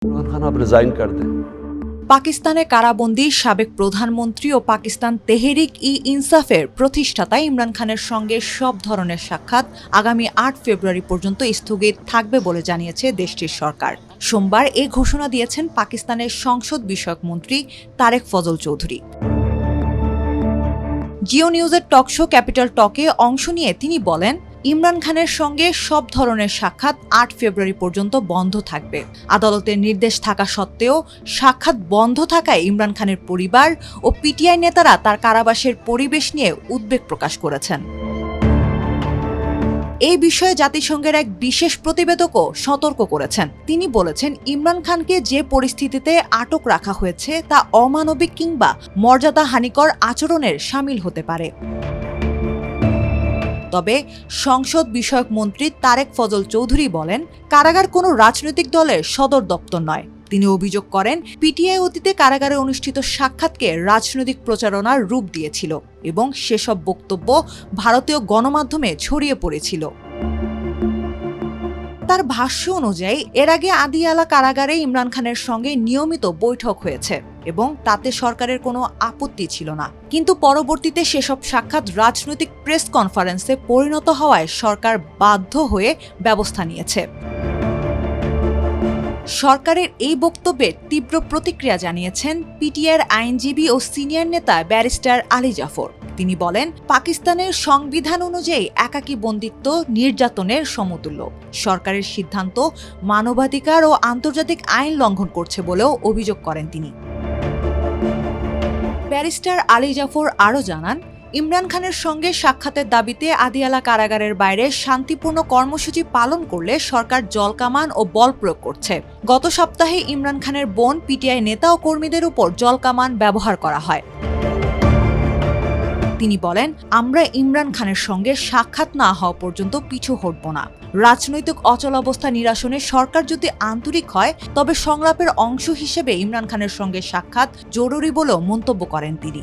इमरान खान आप रिजाइन कर दें। পাকিস্তানে কারাবন্দী সাবেক প্রধানমন্ত্রী ও পাকিস্তান তেহরিক ই ইনসাফের প্রতিষ্ঠাতা ইমরান খানের সঙ্গে সব ধরনের সাক্ষাৎ আগামী ৮ ফেব্রুয়ারি পর্যন্ত স্থগিত থাকবে বলে জানিয়েছে দেশটির সরকার। সোমবার এ ঘোষণা দিয়েছেন পাকিস্তানের সংসদ বিষয়ক মন্ত্রী তারেক ফজল চৌধুরী। জিও নিউজের টকশো ক্যাপিটাল টকে অংশ নিয়ে তিনি বলেন, ইমরান খানের সঙ্গে সব ধরনের সাক্ষাৎ ৮ ফেব্রুয়ারি পর্যন্ত বন্ধ থাকবে। আদালতের নির্দেশ থাকা সত্ত্বেও সাক্ষাৎ বন্ধ থাকায় ইমরান খানের পরিবার ও পিটিআই নেতারা তার কারাবাসের পরিবেশ নিয়ে উদ্বেগ প্রকাশ করেছেন। এই বিষয়ে জাতিসংঘের এক বিশেষ প্রতিবেদকও সতর্ক করেছেন। তিনি বলেছেন, ইমরান খানকে যে পরিস্থিতিতে আটক রাখা হয়েছে তা অমানবিক কিংবা মর্যাদাহানিকর আচরণের শামিল হতে পারে। তবে সংসদ বিষয়ক মন্ত্রী তারেক ফজল চৌধুরী বলেন, কারাগার কোনো রাজনৈতিক দলের সদর দপ্তর নয়। তিনি অভিযোগ করেন, পিটিআই অতীতে কারাগারে অনুষ্ঠিত সাক্ষাৎকে রাজনৈতিক প্রচারণার রূপ দিয়েছিল এবং সেসব বক্তব্য ভারতীয় গণমাধ্যমে ছড়িয়ে পড়েছিল। তার ভাষ্য অনুযায়ী এর আগে আদিয়ালা কারাগারে ইমরান খানের সঙ্গে নিয়মিত বৈঠক হয়েছে এবং তাতে সরকারের কোনো আপত্তি ছিল না। কিন্তু পরবর্তীতে সেসব সাক্ষাৎ রাজনৈতিক প্রেস কনফারেন্সে পরিণত হওয়ায় সরকার বাধ্য হয়ে ব্যবস্থা নিয়েছে। সরকারের এই বক্তব্যে তীব্র প্রতিক্রিয়া জানিয়েছেন পিটিআইয়ের আইনজীবী ও সিনিয়র নেতা ব্যারিস্টার আলী জাফর। তিনি বলেন, পাকিস্তানের সংবিধান অনুযায়ী একাকী বন্দিত্ব নির্যাতনের সমতুল্য। সরকারের সিদ্ধান্ত মানবাধিকার ও আন্তর্জাতিক আইন লঙ্ঘন করছে বলেও অভিযোগ করেন তিনি। ব্যারিস্টার আলী জাফর আরও জানান, ইমরান খানের সঙ্গে সাক্ষাতের দাবিতে আদিয়ালা কারাগারের বাইরে শান্তিপূর্ণ কর্মসূচি পালন করলে সরকার জলকামান ও বল প্রয়োগ করছে। গত সপ্তাহে ইমরান খানের বোন পিটিআই নেতা ও কর্মীদের উপর জলকামান ব্যবহার করা হয়। তিনি বলেন, আমরা ইমরান খানের সঙ্গে সাক্ষাৎ না হওয়া পর্যন্ত পিছু হটব না। রাজনৈতিক অচলাবস্থা নিরসনে সরকার যদি আন্তরিক হয় তবে সংলাপের অংশ হিসেবে ইমরান খানের সঙ্গে সাক্ষাৎ জরুরি বলেও মন্তব্য করেন তিনি।